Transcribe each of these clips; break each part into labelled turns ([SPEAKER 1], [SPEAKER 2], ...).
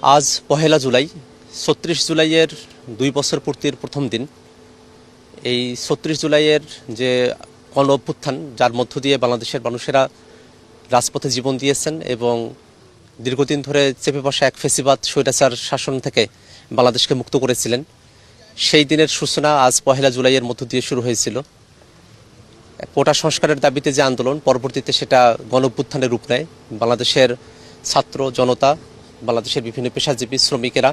[SPEAKER 1] আজ পহেলা জুলাই ৩৬ জুলাইয়ের ২ বছর পূর্তির প্রথম দিন। এই ৩৬ জুলাইয়ের যে গণ অভ্যুত্থান, যার মধ্য দিয়ে বাংলাদেশের মানুষেরা রাজপথে জীবন দিয়েছেন এবং দীর্ঘদিন ধরে চেপে বসা এক ফেসিবাদ স্বৈরাচার শাসন থেকে বাংলাদেশকে মুক্ত করেছিলেন, সেই দিনের সূচনা আজ পহেলা জুলাইয়ের মধ্য দিয়ে শুরু হয়েছিল। কোটা সংস্কারের দাবিতে যে আন্দোলন, পরবর্তীতে সেটা গণ অভ্যুত্থানের রূপ নেয়। বাংলাদেশের ছাত্র জনতা, বাংলাদেশের বিভিন্ন পেশাজীবী, শ্রমিকেরা,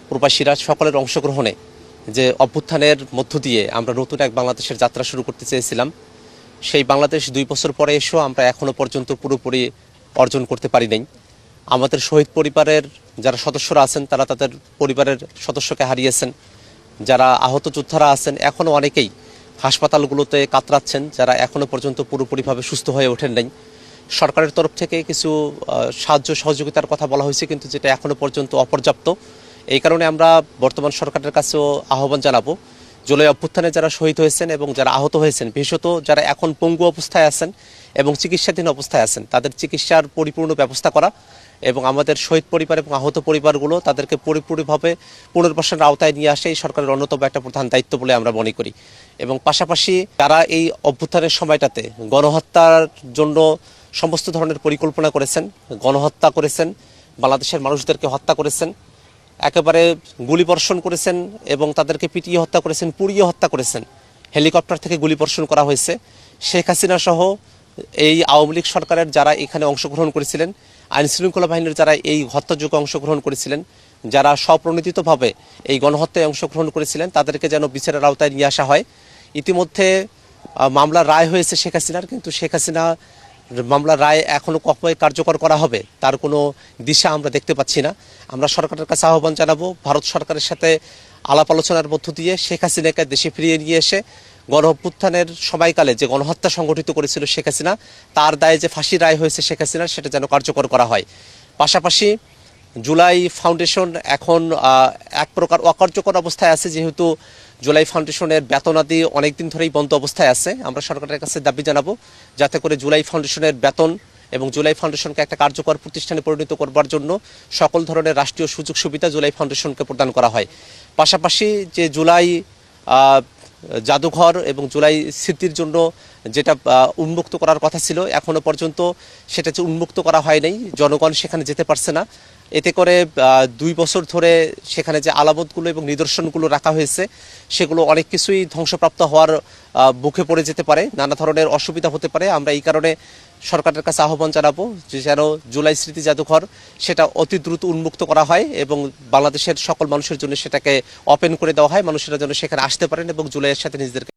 [SPEAKER 1] প্রবাসীরা সকলের অংশগ্রহণে যে অভ্যুত্থানের মধ্য দিয়ে আমরা নতুন এক বাংলাদেশের যাত্রা শুরু করতে চেয়েছিলাম, সেই বাংলাদেশ ২ বছর পরে এসেও আমরা এখনও পর্যন্ত পুরোপুরি অর্জন করতে পারি নাই। আমাদের শহীদ পরিবারের যারা সদস্যরা আছেন, তারা তাদের পরিবারের সদস্যকে হারিয়েছেন। যারা আহত যোদ্ধারা আছেন, এখনও অনেকেই হাসপাতালগুলোতে কাতরাচ্ছেন, যারা এখনও পর্যন্ত পুরোপুরিভাবে সুস্থ হয়ে ওঠেন নাই। সরকারের তরফ থেকে কিছু সাহায্য সহযোগিতার কথা বলা হয়েছে, কিন্তু যেটা এখনও পর্যন্ত অপর্যাপ্ত। এই কারণে আমরা বর্তমান সরকারের কাছেও আহ্বান জানাবো, জুলাই অভ্যুত্থানে যারা শহীদ হয়েছেন এবং যারা আহত হয়েছেন, বিশেষত যারা এখন পঙ্গু অবস্থায় আছেন এবং চিকিৎসাধীন অবস্থায় আছেন, তাদের চিকিৎসার পরিপূর্ণ ব্যবস্থা করা এবং আমাদের শহীদ পরিবার এবং আহত পরিবারগুলো তাদেরকে পরিপূর্ণভাবে পুনর্বাসনের আওতায় নিয়ে আসে এই সরকারের অন্যতম একটা প্রধান দায়িত্ব বলে আমরা মনে করি। এবং পাশাপাশি যারা এই অভ্যুত্থানের সময়টাতে গণহত্যার জন্য সমস্ত ধরনের পরিকল্পনা করেছেন, গণহত্যা করেছেন, বাংলাদেশের মানুষদেরকে হত্যা করেছেন, একেবারে গুলিবর্ষণ করেছেন এবং তাদেরকে পিটিয়ে হত্যা করেছেন, পুড়িয়ে হত্যা করেছেন, হেলিকপ্টার থেকে গুলিবর্ষণ করা হয়েছে। শেখ হাসিনা সহ এই আওয়ামী লীগ সরকারের যারা এখানে অংশগ্রহণ করেছিলেন, আইনশৃঙ্খলা বাহিনীর যারা এই হত্যাযজ্ঞে অংশগ্রহণ করেছিলেন, যারা স্বপ্রণোদিতভাবে এই গণহত্যায় অংশগ্রহণ করেছিলেন, তাদেরকে যেন বিচারের আওতায় নিয়ে আসা হয়। ইতিমধ্যে মামলার রায় হয়েছে শেখ হাসিনার, কিন্তু শেখ হাসিনা মামলার রায় এখনও কবে কার্যকর করা হবে তার কোনো দিশা আমরা দেখতে পাচ্ছি না। আমরা সরকারের কাছে আহ্বান জানাবো, ভারত সরকারের সাথে আলাপ আলোচনার মধ্য দিয়ে শেখ হাসিনাকে দেশে ফিরিয়ে নিয়ে এসে গণ অভ্যুত্থানের সময়কালে যে গণহত্যা সংগঠিত করেছিল শেখ হাসিনা, তার দায়ে যে ফাঁসির রায় হয়েছে শেখ হাসিনার, সেটা যেন কার্যকর করা হয়। পাশাপাশি জুলাই ফাউন্ডেশন এখন এক প্রকার অকার্যকর অবস্থায় আছে, যেহেতু জুলাই ফাউন্ডেশনের বেতনাদি অনেকদিন ধরেই বন্ধ অবস্থায় আছে। আমরা সরকারের কাছে দাবি জানাবো যাতে করে জুলাই ফাউন্ডেশনের বেতন এবং জুলাই ফাউন্ডেশনকে একটা কার্যকর প্রতিষ্ঠানে পরিণত করবার জন্য সকল ধরনের রাষ্ট্রীয় সুযোগ সুবিধা জুলাই ফাউন্ডেশনকে প্রদান করা হয়। পাশাপাশি যে জুলাই জাদুঘর এবং জুলাই স্মৃতির জন্য যেটা উন্মুক্ত করার কথা ছিল, এখনও পর্যন্ত সেটা যে উন্মুক্ত করা হয় নাই, জনগণ সেখানে যেতে পারছে না। এতে করে ২ বছর ধরে সেখানে যে আলামতগুলো এবং নিদর্শনগুলো রাখা হয়েছে, সেগুলো অনেক কিছুই ধ্বংসপ্রাপ্ত হওয়ার মুখে পড়ে যেতে পারে, নানা ধরনের অসুবিধা হতে পারে। আমরা এই কারণে সরকারের কাছে আহ্বান জানাবো যে যেন জুলাই স্মৃতি জাদুঘর সেটা অতি দ্রুত উন্মুক্ত করা হয় এবং বাংলাদেশের সকল মানুষের জন্য সেটাকে ওপেন করে দেওয়া হয়, মানুষেরা যেন সেখানে আসতে পারেন এবং জুলাইয়ের সাথে নিজেদেরকে